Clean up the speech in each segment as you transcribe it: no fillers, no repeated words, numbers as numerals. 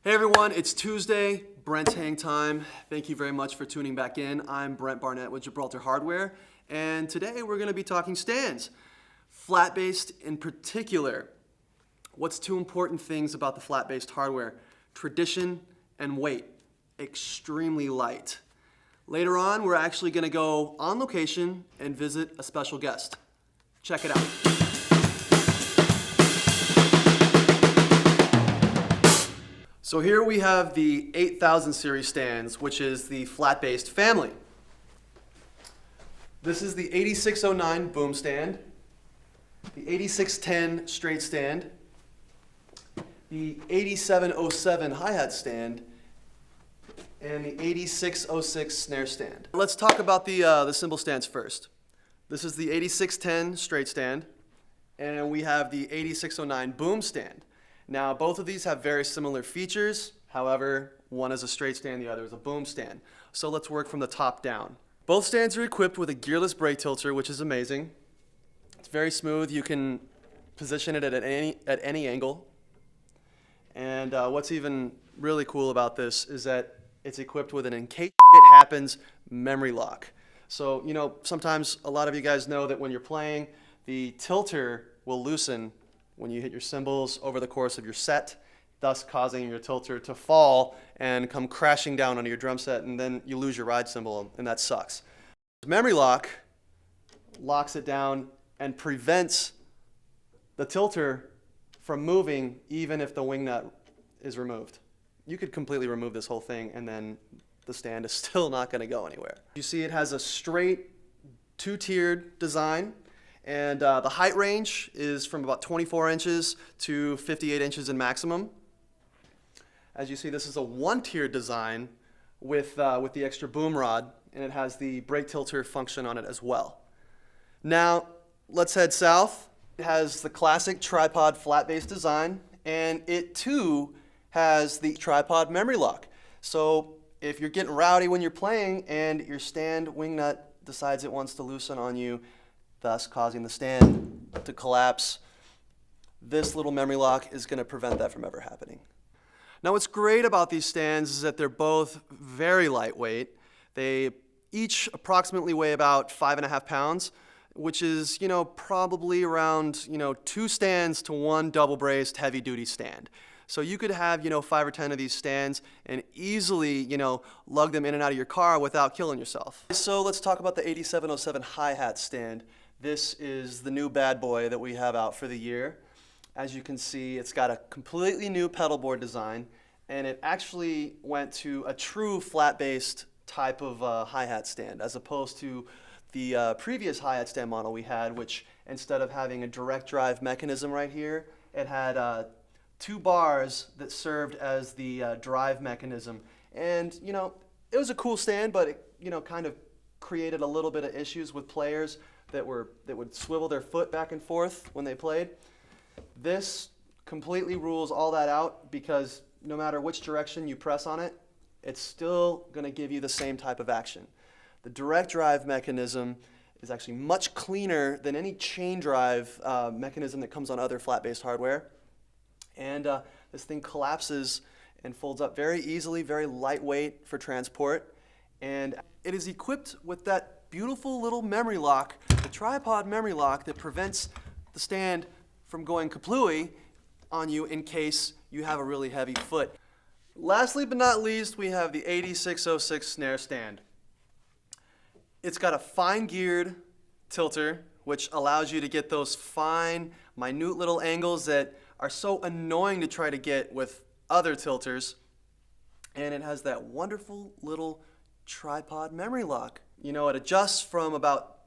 Hey everyone, it's Tuesday, Brent's Hang Time. Thank you very much for tuning back in. I'm Brent Barnett with Gibraltar Hardware, and today we're going to be talking stands, flat-based in particular. What's two important things about the flat-based hardware? Tradition and weight, extremely light. Later on, we're actually going to go on location and visit a special guest. Check it out. So here we have the 8000 series stands, which is the flat-based family. This is the 8609 boom stand, the 8610 straight stand, the 8707 hi-hat stand, and the 8606 snare stand. Let's talk about the cymbal stands first. This is the 8610 straight stand, and we have the 8609 boom stand. Now, both of these have very similar features. However, one is a straight stand, the other is a boom stand. So let's work from the top down. Both stands are equipped with a gearless brake tilter, which is amazing. It's very smooth. You can position it at any angle. And what's even really cool about this is that it's equipped with an in case it happens memory lock. So, you know, sometimes a lot of you guys know that when you're playing, the tilter will loosen when you hit your cymbals over the course of your set, thus causing your tilter to fall and come crashing down onto your drum set, and then you lose your ride cymbal, and that sucks. Memory lock locks it down and prevents the tilter from moving even if the wing nut is removed. You could completely remove this whole thing and then the stand is still not going to go anywhere. You see it has a straight two-tiered design. And the height range is from about 24 inches to 58 inches in maximum. As you see, this is a one-tier design with the extra boom rod, and it has the brake tilter function on it as well. Now, let's head south. It has the classic tripod flat-based design, and it too has the tripod memory lock. So if you're getting rowdy when you're playing and your stand wing nut decides it wants to loosen on you, thus causing the stand to collapse, this little memory lock is going to prevent that from ever happening. Now, what's great about these stands is that they're both very lightweight. They each approximately weigh about 5.5 pounds, which is, probably around, 2 stands to 1 double-braced heavy-duty stand. So you could have, 5 or 10 of these stands and easily, lug them in and out of your car without killing yourself. So let's talk about the 8707 hi-hat stand. This is the new bad boy that we have out for the year. As you can see, it's got a completely new pedal board design, and it actually went to a true flat-based type of hi-hat stand, as opposed to the previous hi-hat stand model we had, which instead of having a direct drive mechanism right here, it had 2 bars that served as the drive mechanism. And, it was a cool stand, but it, kind of created a little bit of issues with players that would swivel their foot back and forth when they played. This completely rules all that out, because no matter which direction you press on it, it's still going to give you the same type of action. The direct drive mechanism is actually much cleaner than any chain drive mechanism that comes on other flat-based hardware. And this thing collapses and folds up very easily, very lightweight for transport. And it is equipped with that beautiful little memory lock, the tripod memory lock that prevents the stand from going kaplooey on you in case you have a really heavy foot. Lastly but not least, we have the 8606 snare stand. It's got a fine geared tilter, which allows you to get those fine, minute little angles that are so annoying to try to get with other tilters. And it has that wonderful little tripod memory lock. It adjusts from about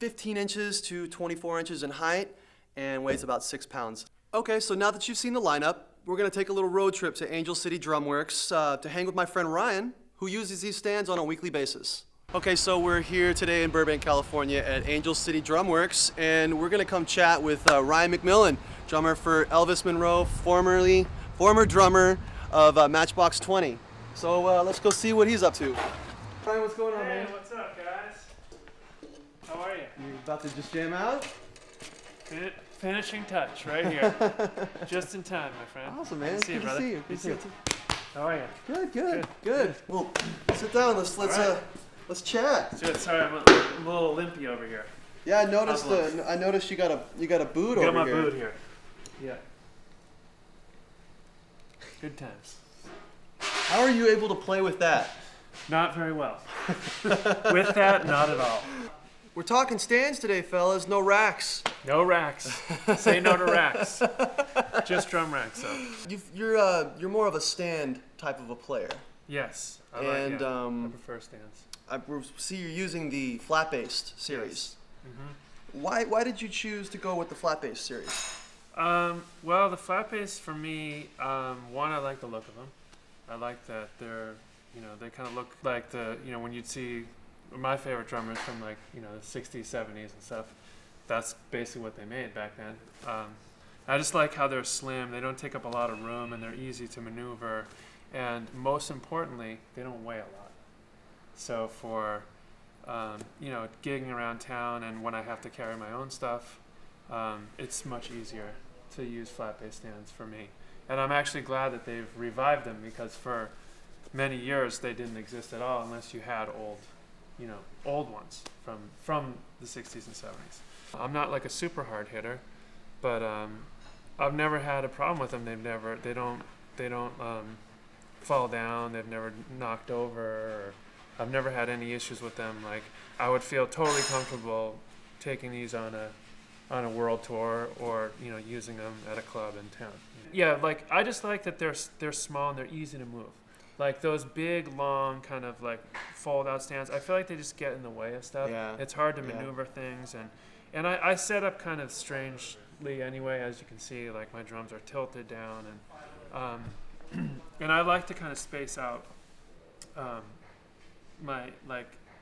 15 inches to 24 inches in height and weighs about 6 pounds. Okay, so now that you've seen the lineup, we're going to take a little road trip to Angel City Drumworks to hang with my friend Ryan, who uses these stands on a weekly basis. Okay, so we're here today in Burbank, California at Angel City Drumworks, and we're going to come chat with Ryan MacMillan, drummer for Elvis Monroe, former drummer of Matchbox 20. So let's go see what he's up to. Ryan, what's going on, man? Hey, what's up, guys? How are you? You about to just jam out? Fit finishing touch right here. Just in time, my friend. Awesome, man. Good to see you, brother. See you. Good to see you. How are you? Good. Well, sit down. Let's chat. Good. Sorry, I'm a little limpy over here. Yeah, I noticed you got a boot over here. Got my boot here. Yeah. Good times. How are you able to play with that? Not very well. With that, not at all. We're talking stands today, fellas. No racks. No racks. Say no to racks. Just drum racks, though. You're more of a stand type of a player. Yes. I prefer stands. I see you're using the flat-based series. Yes. Mm-hmm. Why did you choose to go with the flat-based series? Well, the flat bass for me, one, I like the look of them. I like that they're, they kind of look like when you'd see my favorite drummers from the 60s, 70s and stuff. That's basically what they made back then. I just like how they're slim. They don't take up a lot of room and they're easy to maneuver. And most importantly, they don't weigh a lot. So for, gigging around town and when I have to carry my own stuff, it's much easier to use flat bass stands for me. And I'm actually glad that they've revived them because for many years they didn't exist at all unless you had old ones from the 60s and 70s. I'm not like a super hard hitter, but I've never had a problem with them. They don't fall down. They've never knocked over. Or I've never had any issues with them. Like I would feel totally comfortable taking these on a world tour or using them at a club in town. Yeah, like I just like that they're small and they're easy to move. Like those big, long, kind of like fold-out stands, I feel like they just get in the way of stuff. Yeah. It's hard to maneuver things, and I set up kind of strangely anyway, as you can see. Like my drums are tilted down, and and I like to kind of space out. I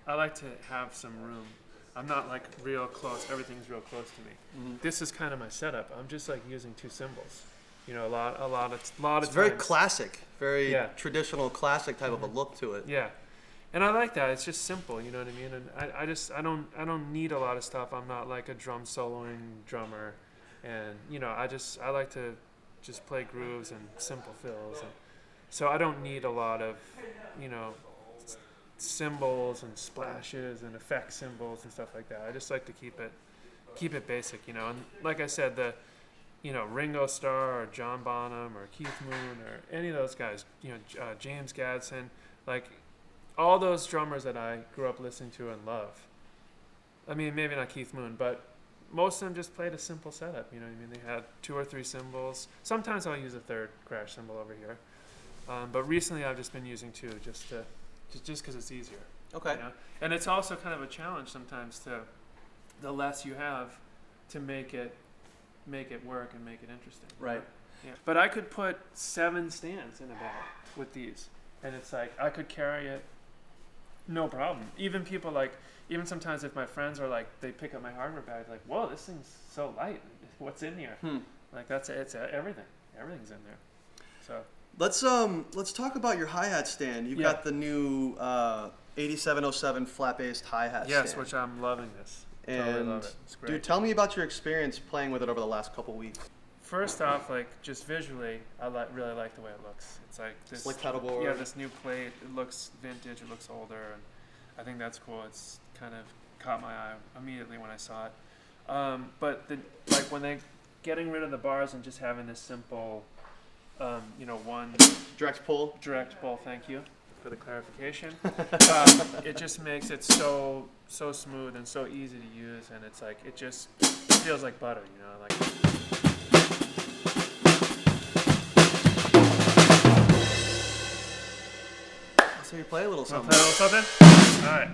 like to have some room. I'm not like real close. Everything's real close to me. Mm-hmm. This is kind of my setup. I'm just like using two cymbals. A lot of it's times. Very classic, very traditional classic type of a look to it. Yeah, and I like that. It's just simple, you know what I mean. And I don't need a lot of stuff. I'm not like a drum soloing drummer, and I like to just play grooves and simple fills, and so I don't need a lot of cymbals and splashes and effect cymbals and stuff like that. I just like to keep it basic, and like I said, Ringo Starr or John Bonham or Keith Moon or any of those guys, James Gadson, like all those drummers that I grew up listening to and love. I mean, maybe not Keith Moon, but most of them just played a simple setup. You know what I mean? They had 2 or 3 cymbals. Sometimes I'll use a third crash cymbal over here, but recently I've just been using 2 just because it's easier. Okay. And it's also kind of a challenge sometimes to the less you have to make it work and make it interesting. Right. Yeah. But I could put 7 stands in a bag with these, and it's like I could carry it, no problem. Even sometimes if my friends are like, they pick up my hardware bag, like, whoa, this thing's so light. What's in here? Like it's everything. Everything's in there. So let's talk about your hi-hat stand. You've got the new 8707 flat-based hi-hat stand. Yes, which I'm loving this. Totally love it. It's great. Dude, tell me about your experience playing with it over the last couple weeks. First off, just visually, I really like the way it looks. It's like this slick pedalboard. Yeah, this new plate. It looks vintage. It looks older, and I think that's cool. It's kind of caught my eye immediately when I saw it. But when they getting rid of the bars and just having this simple, one direct pull. Thank you for the clarification. It just makes it so smooth and so easy to use, and it's like it feels like butter, like. So you play a little something. Play a little something? All right.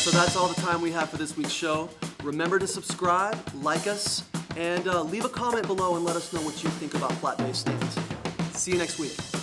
So that's all the time we have for this week's show. Remember to subscribe, like us, And leave a comment below and let us know what you think about flat bass stands. See you next week.